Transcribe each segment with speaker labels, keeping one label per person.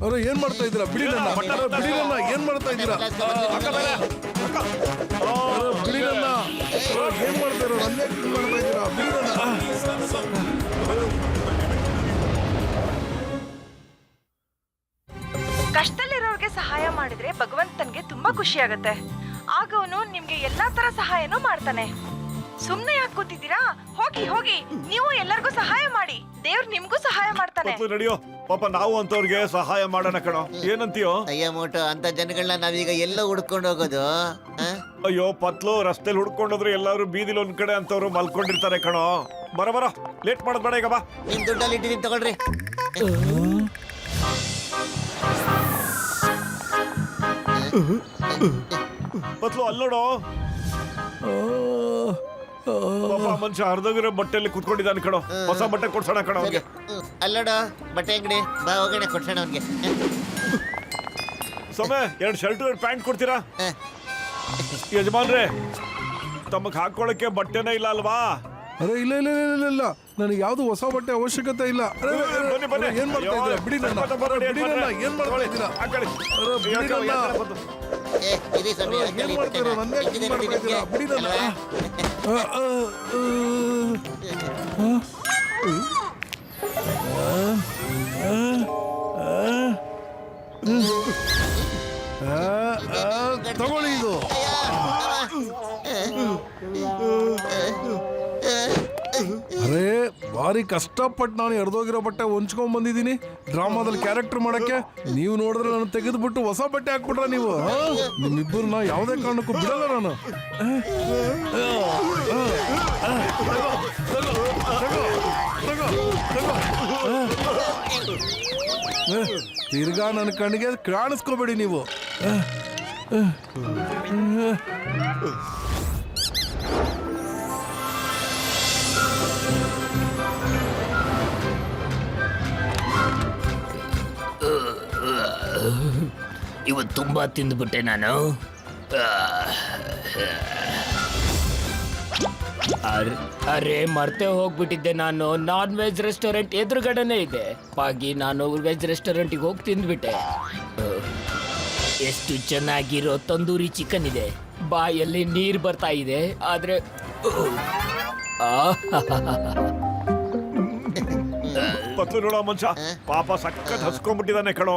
Speaker 1: ಅವ್ರ ಏನ್ ಮಾಡ್ತಾ ಇದ್ದೀರಾ? ಬಿಡಿ ನನ್ನ, ಬಿಡಿ ನನ್ನ, ಏನ್ ಮಾಡ್ತಾ ಇದ್ದೀರಾ? ಬಿಡಿ ನನ್ನ, ಏನ್ ಮಾಡ್ತಾ ಇರೋ? ನನ್ನ ಯಾಕೆ ಮಾಡ್ತಾ ಇದ್ದೀರಾ? ಬಿಡಿ ನನ್ನ.
Speaker 2: ಕಷ್ಟದಲ್ಲಿರೋರ್ಗೆ ಸಹಾಯ ಮಾಡಿದ್ರೆ ಭಗವಂತನ್ಗೆ ತುಂಬಾ ಖುಷಿ ಆಗತ್ತೆ. ಆಗ ಅವನು ನಿಮ್ಗೆ ಎಲ್ಲಾ ತರ ಸಹಾಯನೂ ಮಾಡ್ತಾನೆ. ಸುಮ್ನೆ ಯಾಕೆ ಕೂತಿದ್ದೀರಾ? ಹೋಗಿ ಹೋಗಿ, ನೀವು ಎಲ್ಲರಿಗೂ ಸಹಾಯ ಮಾಡಿ, ದೇವ್ರು ನಿಮ್ಗೂ ಸಹಾಯ ಮಾಡ್ತಾನೆ.
Speaker 3: ನಡಿಯೋ ಪಾಪ, ನಾವು ಅಂತವ್ರಿಗೆ ಸಹಾಯ ಮಾಡೋಣ ಕಣೋ. ಏನಂತೀಯೋ?
Speaker 4: ಅಯ್ಯ ಮೋಟು, ಅಂತ ಜನಗಳನ್ನ ನಾವೀಗ ಎಲ್ಲ ಹುಡ್ಕೊಂಡು ಹೋಗೋದು?
Speaker 3: ಅಯ್ಯೋ ಪತ್ಲು, ರಸ್ತೆಲಿ ಹುಡ್ಕೊಂಡೋದ್ರೆ ಎಲ್ಲಾರು ಬೀದಿಲಿ ಒಂದ್ ಕಡೆ ಅಂತವ್ರು ಮಲ್ಕೊಂಡಿರ್ತಾರೆ ಕಣೋ. ಬರ ಲೇಟ್ ಮಾಡೋದ್ ಬೇಡ, ಈಗ ಬಾ.
Speaker 4: ನಿಮ್ ದುಡ್ಡಲ್ಲಿ ಇಟ್ಟಿದ್ದೀನಿ, ತಗೊಳ್ರಿ.
Speaker 3: ಪತ್ಲು ಅಲ್ಲೋಡು, ಪಾಪ ಮನುಷ್ಯ ಅರ್ಧಗಿರೋ ಬಟ್ಟೆಯಲ್ಲಿ ಕುತ್ಕೊಂಡಿದ್ದಾನೆ ಕಣೋ. ಹೊಸ ಬಟ್ಟೆ ಕೊಡ್ಸೋಣ ಕಣೋ ಅವ್ನಿಗೆ.
Speaker 4: ಅಲ್ಲೋಡು, ಬಟ್ಟೆ ಅಂಗಡಿ ಬಾ, ಹೋಗೋಣ, ಕೊಡ್ಸೋಣ ಅವ್ನಿಗೆ.
Speaker 3: ಸೊಮ್ಮೆ 2 ಶರ್ಟ್ 2 ಪ್ಯಾಂಟ್ ಕೊಡ್ತೀರಾ? ಯಜಮಾನ್ರೆ, ತಮಗ್ ಹಾಕೊಳ್ಳಕ್ಕೆ ಬಟ್ಟೆನೇ ಇಲ್ಲ ಅಲ್ವಾ?
Speaker 1: ಅರೆ ಇಲ್ಲ ಇಲ್ಲ ಇಲ್ಲ ಇಲ್ಲ, ನನಗೆ ಯಾವ್ದು ಹೊಸ ಬಟ್ಟೆ ಅವಶ್ಯಕತೆ ಇಲ್ಲ.
Speaker 3: ಬನ್ನಿ.
Speaker 1: ಏನ್ ಮಾಡ್ತಾ ಇದ್ದೀರಾ? ಬಿಡಿ ನನ್ನ, ಬಿಡಿ ನನ್ನ, ಏನ್ ಮಾಡ್ತಾ ಇದ್ದೀರಾ? ಬಿಡಿ ನನ್ನ.
Speaker 4: ಇರಿ ಸ್ವಾಮಿ,
Speaker 1: ಏನ್ ಮಾಡ್ತೀರಾ? ನನ್ನ ಯಾಕೆ ಮಾಡ್ತಾ ಇದ್ದೀರಾ? ಬಿಡಿ ನನ್ನ. ತಗೊಳ್ಳಿ ಇದು. ಅರೆ ಭಾರಿ ಕಷ್ಟಪಟ್ಟು ನಾನು ಎಡ್ದೋಗಿರೋ ಬಟ್ಟೆ ಹೊಂಚ್ಕೊಂಡ್ ಬಂದಿದ್ದೀನಿ ಡ್ರಾಮಾದಲ್ಲಿ ಕ್ಯಾರೆಕ್ಟರ್ ಮಾಡಕ್ಕೆ. ನೀವು ನೋಡಿದ್ರೆ ನಾನು ತೆಗೆದ್ಬಿಟ್ಟು ಹೊಸ ಬಟ್ಟೆ ಹಾಕ್ಬಿಟ್ರ ನೀವು? ನಿಮ್ಮಿಬ್ಬರನ್ನ ಯಾವುದೇ ಕಾರಣಕ್ಕೂ ಬಿಡಲ್ಲ ನಾನು. ತಿರ್ಗಾ ನನ್ನ ಕಣ್ಣಿಗೆ ಕಾಣಿಸ್ಕೋಬೇಡಿ ನೀವು.
Speaker 5: ಇವತ್ತು ತುಂಬಾ ತಿಂದ್ಬಿಟ್ಟೆ ನಾನು. ಅರೆ ಮರ್ತೆ ಹೋಗ್ಬಿಟ್ಟಿದ್ದೆ ನಾನು. ನಾನ್ ವೆಜ್ ರೆಸ್ಟೋರೆಂಟ್ ಎದುರುಗಡೆನೆ ಇದೆ. ಪಾಗಿ ನಾನು ವೆಜ್ ರೆಸ್ಟೋರೆಂಟಿಗೆ ಹೋಗಿ ತಿಂದ್ಬಿಟ್ಟೆ. ಎಷ್ಟು ಚೆನ್ನಾಗಿರೋ ತಂದೂರಿ ಚಿಕನ್ ಇದೆ, ಬಾಯಲ್ಲಿ ನೀರು ಬರ್ತಾ ಇದೆ. ಆದ್ರೆ
Speaker 3: ಪತ್ಲು ನೋಡೋ ಮನುಷ್ಯ ಪಾಪ ಸಖತ್ ಹಸ್ಕೊಂಡ್ಬಿಟ್ಟಿದ್ದಾನೆ ಕಣೋ.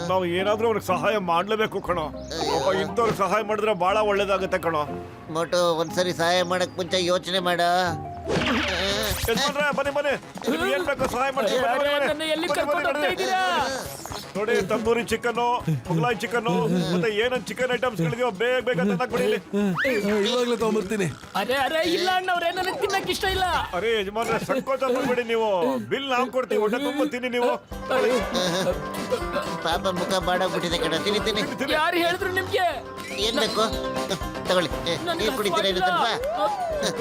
Speaker 3: ನಾವು ಏನಾದ್ರೂ ಅವ್ರಿಗೆ ಸಹಾಯ ಮಾಡ್ಲೇಬೇಕು ಕಣೋ. ಪಾಪ ಇಂಥವ್ರಿಗೆ ಸಹಾಯ ಮಾಡಿದ್ರೆ ಬಹಳ ಒಳ್ಳೇದಾಗುತ್ತೆ ಕಣೋ.
Speaker 4: ಮೋಟು, ಒಂದ್ಸರಿ ಸಹಾಯ ಮಾಡಕ್ ಮುಂಚೆ ಯೋಚನೆ ಮಾಡ.
Speaker 3: ಬನ್ನಿ, ನಿಮ್ಗೆ ಏನ್ ಬೇಕು ಸಹಾಯ ನೋಡಿ. ತಂದೂರಿ ಚಿಕನ್, ಮುಗ್ಲಾಯ್ ಚಿಕನ್, ಮತ್ತೆ ಏನೇನ್ ಚಿಕನ್ ಐಟಮ್ಸ್ ಗಳಿದೆಯೋ ಬೇಗ ತಂದಾಗ ಕೊಡಿ.
Speaker 1: ಇವಾಗ್ಲೇ ತಗೊಂಡ್ಬರ್ತೀನಿ.
Speaker 5: ಅರೆ ಇಲ್ಲ ಅಣ್ಣವ್ರೆ, ನನಗೆ ತಿನ್ನಕ್ ಇಷ್ಟ ಇಲ್ಲ.
Speaker 3: ಅರೆ ಯಜಮಾನ್ರೆ, ಸಂಕೋಚ ಮಾಡ್ಬೇಡಿ ನೀವು. ಬಿಲ್ ನಾವು ಕೊಡ್ತೀವಿ, ಹೊಟ್ಟೆ ತುಂಬ ತಿನ್ನಿ ನೀವು.
Speaker 4: ಪಾಪ ಮುಖ ಬಾಡಾಗ್ಬಿಟ್ಟಿದೆ ಕಣ. ತಿನ್ನಿ.
Speaker 5: ಯಾರು ಹೇಳಿದ್ರು ನಿಮ್ಗೆ?
Speaker 4: ಏನ್ ಬೇಕು ತಗೊಳ್ಳಿ. ನೀರ್ ಕುಡಿತೀರಾ? ಇದು ಸ್ವಲ್ಪ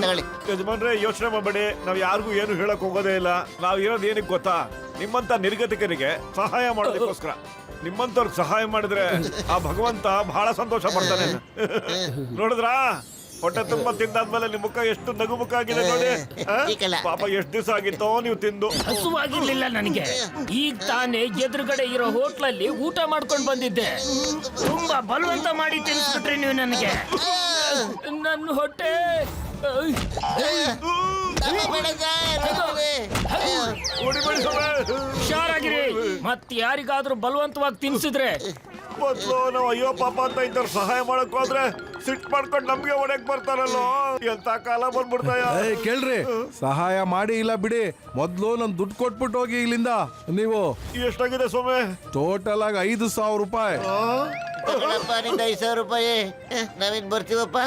Speaker 4: ತಗೊಳ್ಳಿ.
Speaker 3: ಯಜಮಾನ್ರೆ, ಯೋಚನೆ ಮಾಡಬೇಡಿ, ನಾವ್ ಯಾರಿಗೂ ಏನು ಹೇಳಕ್ ಹೋಗೋದೇ ಇಲ್ಲ. ನಾವ್ ಇರೋದು ಏನಕ್ಕೆ ಗೊತ್ತಾ? ನಿಮ್ಮಂತ ನಿರ್ಗತಿಕರಿಗೆ ಸಹಾಯ ಮಾಡೋದಕ್ಕೋಸ್ಕರ. ನಿಮ್ಮಂತವ್ರಿಗೆ ಸಹಾಯ ಮಾಡಿದ್ರೆ ಆ ಭಗವಂತ ಬಹಳ ಸಂತೋಷ ಪಡ್ತಾನೆ. ನೋಡಿದ್ರಾ, ಹೊಟ್ಟೆ ತುಂಬಾ ತಿಂದಾದ್ಮೇಲೆ ನಿಮ್ ಮುಖ ಎಷ್ಟು ನಗು ಮುಖ ಆಗಿದೆ ನೋಡಿ. ಪಾಪ ಎಷ್ಟು ದಿವಸ ಆಗಿತ್ತೋ ನೀವು ತಿಂದು.
Speaker 5: ಹಸುವಾಗಿರ್ಲಿಲ್ಲ ನನಗೆ. ಈಗ ತಾನೇ ಎದುರುಗಡೆ ಇರೋ ಹೋಟ್ಲಲ್ಲಿ ಊಟ ಮಾಡ್ಕೊಂಡು ಬಂದಿದ್ದೆ. ತುಂಬಾ ಬಲವಂತ ಮಾಡಿ ತಿನ್ಸ್ಬಿಟ್ರಿ ನೀವು ನನಗೆ. ನನ್ನ ಹೊಟ್ಟೆ ಹುಷಾರಾಗಿರಿ. ಮತ್ ಯಾರಿಗಾದ್ರೂ ಬಲವಂತವಾಗಿ ತಿನ್ಸಿದ್ರೆ
Speaker 3: ನಾವು ಅಯ್ಯೋ ಪಾಪ ಅಂತ ಇಂಥವ್ರು ಸಹಾಯ ಮಾಡಕ್ ಹೋದ್ರೆ ಸಿಟ್ ಮಾಡ್ಕೊಂಡು ನಮ್ಗೆ ಹೊಡೆಕ್ ಬರ್ತಾರಲ್ಲೋ. ಎಂತ ಕಾಲ ಬಂದ್ಬಿಡ್ತಾಯ.
Speaker 1: ಕೇಳ್ರಿ, ಸಹಾಯ ಮಾಡಿ ಇಲ್ಲ ಬಿಡಿ, ಮೊದ್ಲು ನನ್ ದುಡ್ಡು ಕೊಟ್ಬಿಟ್ಟು ಹೋಗಿ ಇಲ್ಲಿಂದ. ನೀವು
Speaker 3: ಎಷ್ಟಾಗಿದೆ ಸೊಮ್ಮೆ?
Speaker 1: ಟೋಟಲ್ ಆಗಿ 5,000 ರೂಪಾಯಿ.
Speaker 4: 5,000 ರೂಪಾಯಿ ನಾವೇನ್ ಬರ್ತೀವಪ್ಪ?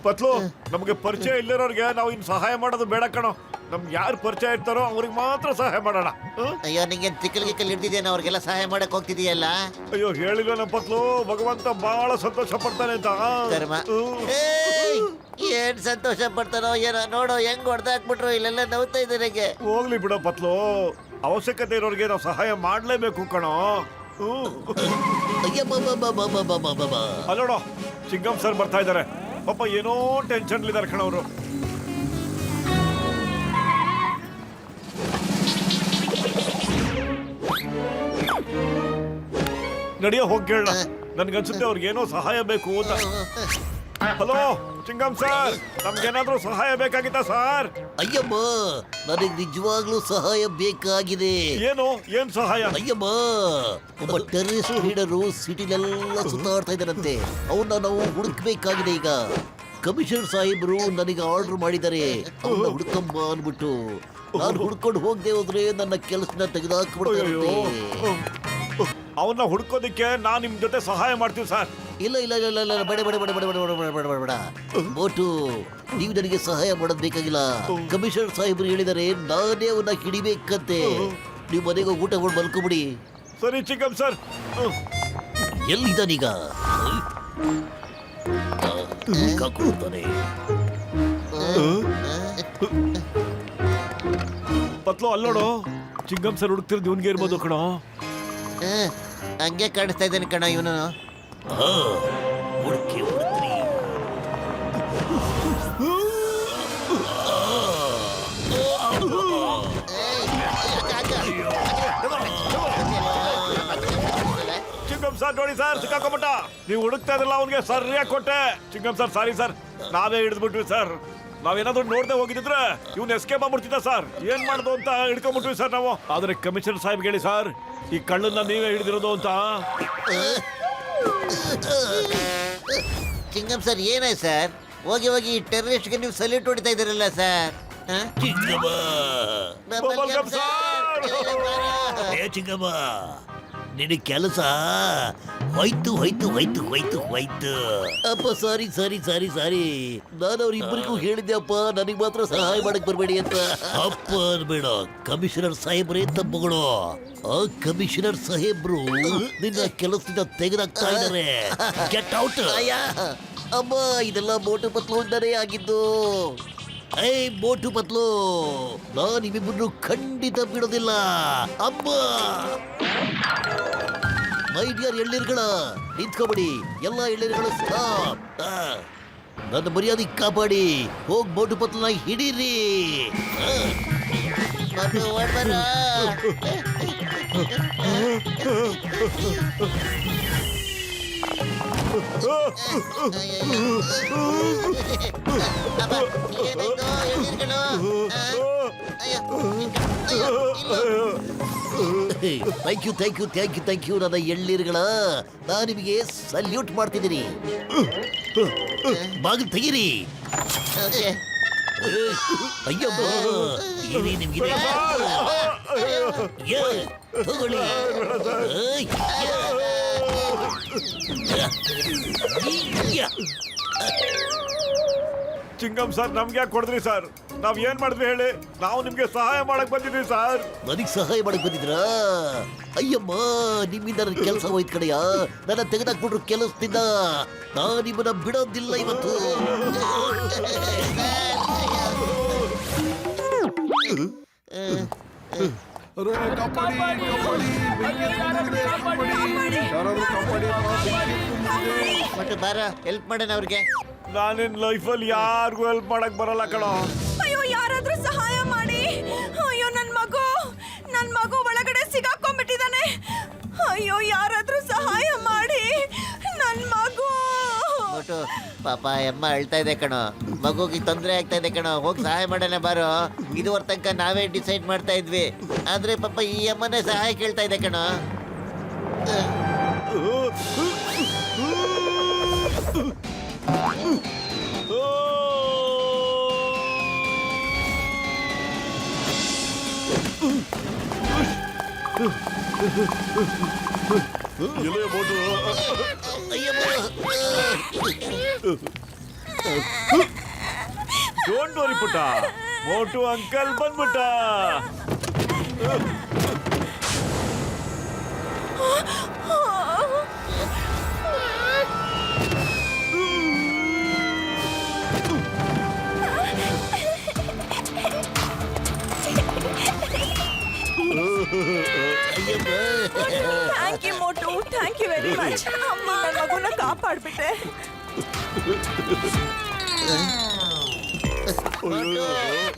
Speaker 3: ಪತ್ಲು, ನಮ್ಗೆ ಪರಿಚಯ ಇಲ್ಲಿರೋರ್ಗೆ ನಾವು ಇನ್ ಸಹಾಯ ಮಾಡೋದು ಬೇಡ ಕಣೋ. ನಮ್ಗೆ ಯಾರು ಪರಿಚಯ ಇರ್ತಾರೋ ಅವ್ರಿಗೆ ಮಾತ್ರ ಸಹಾಯ ಮಾಡೋಣ.
Speaker 4: ಅಯ್ಯೋ, ನಿಂಗೆ ತಿಕ್ಕಲಿಗೆ ಹಿಡ್ದಿದ್ದೇನೆ, ಅವ್ರಿಗೆಲ್ಲ ಸಹಾಯ ಮಾಡಕ್ ಹೋಗ್ತಿದೀಯಲ್ಲ.
Speaker 3: ಅಯ್ಯೋ ಹೇಳಿಲ್ಲ ನಮ್ಮ ಪತ್ಲು, ಭಗವಂತ ಬಹಳ ಸಂತೋಷ ಪಡ್ತಾನೆ ಅಂತ.
Speaker 4: ಏನ್ ಸಂತೋಷ ಪಡ್ತಾನೋ ಏನೋ. ನೋಡೋ ಹೆಂಗ್ ಹೊಡೆದಾಕ್ಬಿಟ್ರು, ಇಲ್ಲೆಲ್ಲ ನವ್ತಾ ಇದೆ ನನಗೆ.
Speaker 3: ಹೋಗ್ಲಿ ಬಿಡೋ ಪತ್ಲು, ಅವಶ್ಯಕತೆ ಇರೋರಿಗೆ ನಾವು ಸಹಾಯ ಮಾಡ್ಲೇಬೇಕು ಕಣೋ. ಅಲ್ಲೋಡೋ, ಚಿಂಗಮ್ ಸರ್ ಬರ್ತಾ ಇದಾರೆ. ಪಾಪ ಏನೋ ಟೆನ್ಷನ್ ಇದ್ದಾರೆ ಕಣವರು. ನಡಿಯೋ ಹೋಗಿ ಕೇಳ. ನನ್ಗನ್ಸುತ್ತೆ ಅವ್ರಿಗೇನೋ ಸಹಾಯ ಬೇಕು ಅಂತ. ಹಲೋ ಚಿಂಗಂ ಸರ್, ನಮ್ಗೇನಾದ್ರೂ ಸಹಾಯ ಬೇಕಾಗಿತ್ತಾ ಸರ್?
Speaker 4: ಅಯ್ಯಮ್ಮ, ನನಗೆ ನಿಜವಾಗ್ಲೂ ಸಹಾಯ ಬೇಕಾಗಿದೆ.
Speaker 3: ಏನ್ ಸಹಾಯ?
Speaker 4: ಅಯ್ಯಮ್ಮ, ಒಬ್ಬ ಟೆರರಿಸ್ಟ್ ಲೀಡರು ಸಿಟಿಲೆಲ್ಲ ಸುತ್ತಾಡ್ತಾ ಇದ್ದಾರಂತೆ. ಅವನ್ನ ನಾವು ಹುಡುಕ್ಬೇಕಾಗಿದೆ ಈಗ. ಕಮಿಷನರ್ ಸಾಹೇಬರು ನನಗೆ ಆರ್ಡರ್ ಮಾಡಿದ್ದಾರೆ ಅವನ್ನ ಹುಡುಕಂಬ ಅನ್ಬಿಟ್ಟು. ನಾನು ಹುಡ್ಕೊಂಡು ಹೋಗದೆ ಹೋದ್ರೆ ನನ್ನ ಕೆಲಸನ ತೆಗೆದಾಕ್ಬಿಡ್ತಾರೆ.
Speaker 3: ಅವನ್ನ ಹುಡ್ಕೋದಿಕ್ಕೆ ನಾನ್ ನಿಮ್ ಜೊತೆ ಸಹಾಯ ಮಾಡ್ತೀವಿ ಸರ್.
Speaker 4: ಇಲ್ಲ ಇಲ್ಲ ಇಲ್ಲ ಇಲ್ಲ ಇಲ್ಲ, ಬೇಡ ಬೇಡ ಬೇಡ ಬೇಡ ಬೇಡ ಬೇಡ ಬೇಡ ಬೇಡ ಬೇಡ. ಬೋಟು, ನೀವು ನನಗೆ ಸಹಾಯ ಮಾಡೋದ್ ಬೇಕಾಗಿಲ್ಲ. ಕಮಿಷನರ್ ಸಾಹೇಬರು ಹೇಳಿದ್ದಾರೆ ನಾನೇ ಅವನ್ನ ಹಿಡಿಬೇಕಂತೆ. ನೀವು ಮನೆಗೆ ಊಟ ಮಾಡಿ ಮಲ್ಕೊಬಿಡಿ.
Speaker 3: ಸರಿ ಚಿಂಗಂ ಸರ್.
Speaker 4: ಎಲ್ಲಿದ್ದಾನೀಗ? ಕಾಕೊಳ್ತಾನೆ.
Speaker 3: ಪತ್ಲು ಅಲ್ಲೋಡು, ಚಿಂಗಂ ಸರ್ ಹುಡುಕ್ತಿರೋದು ಇವನ್ಗೆ ಇರ್ಬೋದು ಕಣೋ.
Speaker 4: ಹಂಗೆ ಕಾಣಿಸ್ತಾ ಇದ್ದಾನೆ ಕಣ ಇವನು. ಹುಡುಕಿ ಹುಡುಕ್ರಿ.
Speaker 3: ಚಿಂಗಂ ಸರ್ ನೋಡಿ ಸರ್, ಸಿಕ್ಕಾಕೊಂಬಿಟ್ಟ. ನೀವು ಹುಡುಕ್ತಾ ಇದ್ರಲ್ಲ ಅವನ್ಗೆ ಸರಿಯಾಗಿ ಕೊಟ್ಟೆ. ಚಿಂಗಂ ಸರ್ ಸಾರಿ ಸರ್, ನಾವೇ ಹಿಡಿದ್ಬಿಟ್ವಿ ಸರ್. ನಾವೇನಾದ್ರೂ ನೋಡದೆ ಹೋಗಿದ್ರೆ ಇವ್ನ ಎಸ್ಕೇಪ್ ಆಗ್ಬಿಡ್ತಿದ್ದ ಸರ್. ಏನ್ ಮಾಡುದು ಅಂತ ಹಿಡ್ಕೊಂಡ್ಬಿಟ್ವಿ ಸರ್ ನಾವು. ಆದ್ರೆ ಕಮಿಷನರ್ ಸಾಹೇಬ್ ಹೇಳಿ ಸರ್, ಈ ಕಳ್ಳನ್ನ ನೀವೇ ಹಿಡಿದಿರೋದು ಅಂತ.
Speaker 4: ಚಿಂಗಂ ಸರ್, ಏನಾಯ್ತು ಸರ್? ಹೋಗಿ ಹೋಗಿ ಟೆರರಿಸ್ಟ್ಗೆ ನೀವು ಸಲ್ಯೂಟ್ ಹೊಡಿತಾ ಇದ್ದೀರಲ್ಲ ಸರ್. ಚಿಂಗಮ್ಮ, ನಿನ್ನ ಕೆಲಸ ಹೋಯ್ತು ಹೋಯ್ತು ಹೋಯ್ತು ಹೋಯ್ತು ಹೋಯ್ತು. ಅಪ್ಪ ಸಾರಿ ಸಾರಿ ಸಾರಿ ಸಾರಿ. ನಾನು ಅವ್ರಿಬ್ಬರಿಗೂ ಹೇಳಿದ್ದೆ ಅಪ್ಪ, ನನಗೆ ಮಾತ್ರ ಸಹಾಯ ಮಾಡಕ್ ಬರ್ಬೇಡಿ ಅಂತ. ಅಪ್ಪ ಅನ್ಬೇಡ, ಕಮಿಷನರ್ ಸಾಹೇಬ್ರೇ ತಪ್ಪುಗಳು. ಆ ಕಮಿಷನರ್ ಸಾಹೇಬ್ರು ನಿನ್ನ ಕೆಲಸದಿಂದ ತೆಗೆದಾಕ್ತಾ ಇದ್ದಾರೆ. Get out. ಅಮ್ಮ, ಇದೆಲ್ಲ ಮೋಟು ಪತ್ಲುಂದನೇ ಆಗಿದ್ದು. ಏಯ್ ಮೋಟು ಪತ್ಲು, ನಾನು ನಿಮ್ಮಿಬ್ಬರನ್ನು ಖಂಡಿತ ಬಿಡೋದಿಲ್ಲ. ಅಮ್ಮ, ಮೈ ಡಿಯರ್ ಎಳ್ನೀರುಗಳ ನಿಂತ್ಕೊಬಿಡಿ. ಎಲ್ಲ ಎಳ್ನೀರುಗಳು ಸ್ಟಾಪ್. ನನ್ನ ಮರ್ಯಾದೆ ಕಾಪಾಡಿ. ಹೋಗ್ ಮೋಟು ಪತ್ಲನ ಹಿಡೀರಿ. Thank you thank you thank you thank you ನನ್ನ ಎಳ್ನೀರುಗಳ. ನಾನು ನಿಮಗೆ ಸಲ್ಯೂಟ್ ಮಾಡ್ತಿದ್ದೀನಿ. ಬಾಗಿಲು ತೆಗೀರಿ. ಅಯ್ಯಮ್ಮ, ಇರಿ ನಿಮ್ಗಿದೆ. ತಗೊಳ್ಳಿ.
Speaker 3: ಚಿಂಗಂ ಸರ್, ನಮ್ಗೆ ಯಾಕೆ ಕೊಡಿದ್ರಿ ಸರ್? ನಾವ್ ಏನ್ ಮಾಡಿದ್ವಿ ಹೇಳಿ? ನಾವು ನಿಮ್ಗೆ ಸಹಾಯ ಮಾಡಕ್ ಬಂದಿದ್ವಿ ಸರ್.
Speaker 4: ನನಗ್ ಸಹಾಯ ಮಾಡಕ್ ಬಂದಿದ್ರಾ? ಅಯ್ಯಮ್ಮ, ನಿಮ್ಮಿಂದ ನನ್ನ ಕೆಲಸ ಹೋಯ್ತು ಕಡೆಯ. ನನ್ನ ತೆಗೆದಾಕ್ಬಿಟ್ರು ಕೆಲಸದಿಂದ. ನಾನು ನಿಮ್ಮನ್ನ ಬಿಡೋದಿಲ್ಲ ಇವತ್ತು.
Speaker 1: ಅರೆ ಕಾಪಾಡಿ ಕಾಪಾಡಿ, ಬೆಂಕಿ ಹತ್ಕೊಂಡಿದೆ, ಕಾಪಾಡಿ. ಯಾರಾದ್ರೂ ಕಾಪಾಡಿ.
Speaker 4: ಮತ್ತೆ ಬಾರ, ಹೆಲ್ಪ್ ಮಾಡೋಣ ಅವ್ರಿಗೆ.
Speaker 3: ನಾನಿನ್ ಲೈಫಲ್ಲಿ ಯಾರಿಗೂ ಹೆಲ್ಪ್ ಮಾಡಕ್ ಬರಲ್ಲ ಕಣೋ.
Speaker 2: ಅಯ್ಯೋ, ಯಾರಾದ್ರೂ ಸಹಾಯ ಮಾಡಿ. ಅಯ್ಯೋ, ನನ್ ಮಗು ಒಳಗಡೆ ಸಿಗಾಕೊಂಡ್ಬಿಟ್ಟಿದ್ದಾನೆ. ಅಯ್ಯೋ, ಯಾರಾದ್ರೂ ಸಹಾಯ ಮಾಡಿ. ನನ್ ಮಗು.
Speaker 4: ಪಾಪ ಅಮ್ಮ ಅಳ್ತಾ ಇದೆ ಕಣೋ. ಮಗುಗೆ ತೊಂದರೆ ಆಗ್ತಾ ಇದೆ ಕಣೋ. ಹೋಗಿ ಸಹಾಯ ಮಾಡೋಣ ಬಾರೋ. ಇದುವರೆ ತನಕ ನಾವೇ ಡಿಸೈಡ್ ಮಾಡ್ತಾ ಇದ್ವಿ, ಆದ್ರೆ ಪಾಪ ಈ ಅಮ್ಮನೇ ಸಹಾಯ ಕೇಳ್ತಾ ಇದೆ ಕಣೋ.
Speaker 3: ಡೋಂಟ್ ವರಿ ಪುಟ್ಟ, ಮೋಟು ಅಂಕಲ್ ಬಂದ್ಬಿಟ್ಟ.
Speaker 2: Thank you Motu, thank you very much. ಅಮ್ಮ, ನನ್ನ ಮಗುನ ಕಾಪಾಡ್ಬಿಟ್ಟೆ.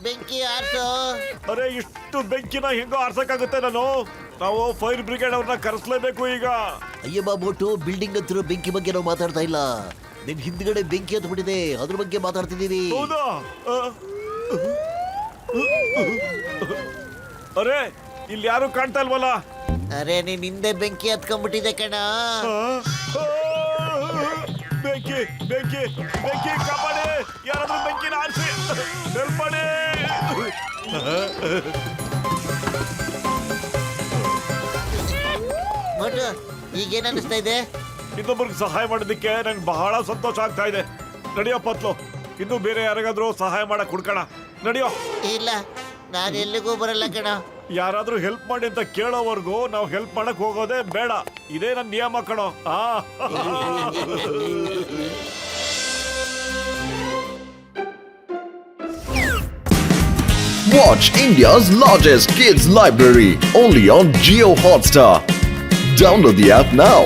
Speaker 4: ಬೆಂಕಿ ಆರ್ಸೋ.
Speaker 3: ಅರೆ ಇಷ್ಟು ಬೆಂಕಿನ ಹೆಂಗೋ ಆರ್ಸಕ್ಕಾಗುತ್ತೆ ನಾನು? ನಾವು ಫೈರ್ ಬ್ರಿಗೇಡ್ ಅವ್ರನ್ನ ಕರೆಸ್ಲೇಬೇಕು ಈಗ.
Speaker 4: ಅಯ್ಯಮ್ಮ ಮೋಟು, ಬಿಲ್ಡಿಂಗ್ ಹತ್ತಿರೋ ಬೆಂಕಿ ಬಗ್ಗೆ ನಾವು ಮಾತಾಡ್ತಾ ಇಲ್ಲ. ನಿನ್ ಹಿಂದ್ಗಡೆ ಬೆಂಕಿ ಹತ್ತು ಬಿಟ್ಟಿದೆ, ಅದ್ರ ಬಗ್ಗೆ ಮಾತಾಡ್ತಿದ್ದೀವಿ.
Speaker 3: ಹೌದಾ? ಅರೆ ಇಲ್ಲಿ ಯಾರು ಕಾಣ್ತಾ ಇಲ್ವಲ್ಲ?
Speaker 4: ಅರೆ ನೀನ್ ಹಿಂದೆ ಬೆಂಕಿ ಹತ್ಕೊಂಡ್ಬಿಟ್ಟಿದೆ ಕಣ.
Speaker 3: ಬೆಂಕಿ ಬೆಂಕಿ ಬೆಂಕಿ, ಕಾಪಾಡಿ! ಯಾರಾದ್ರೂ ಬೆಂಕಿನ ಆರಿಸಿ ಹೆಲ್ಪ್ ಮಾಡಿ.
Speaker 4: ಮೋಟು, ಈಗೇನ್ ಅನಿಸ್ತಾ ಇದೆ?
Speaker 3: ಇನ್ನೊಬ್ಬರಿಗೆ ಸಹಾಯ ಮಾಡೋದಕ್ಕೆ ನಂಗೆ ಬಹಳ ಸಂತೋಷ ಆಗ್ತಾ ಇದೆ. ನಡಿಯೋ ಪತ್ಲು, ಇನ್ನು ಬೇರೆ ಯಾರಿಗಾದ್ರೂ ಸಹಾಯ ಮಾಡಕ್ ಹುಡ್ಕೋಣ. ನಡಿಯೋ.
Speaker 4: ಇಲ್ಲ, ನಾನು ಎಲ್ಲಿಗೂ ಬರಲ್ಲ ಕಣ.
Speaker 3: ಯಾರಾದ್ರೂ ಹೆಲ್ಪ್ ಮಾಡಿ ಅಂತ ಕೇಳೋವರೆಗೂ ನಾವು ಹೆಲ್ಪ್ ಮಾಡಕ್ ಹೋಗೋದೇ ಬೇಡ. ಇದೇ ನನ್ನ ನಿಯಮ ಕಣೋ.
Speaker 6: Watch India's largest kids library only on Jio Hotstar. Download the app now.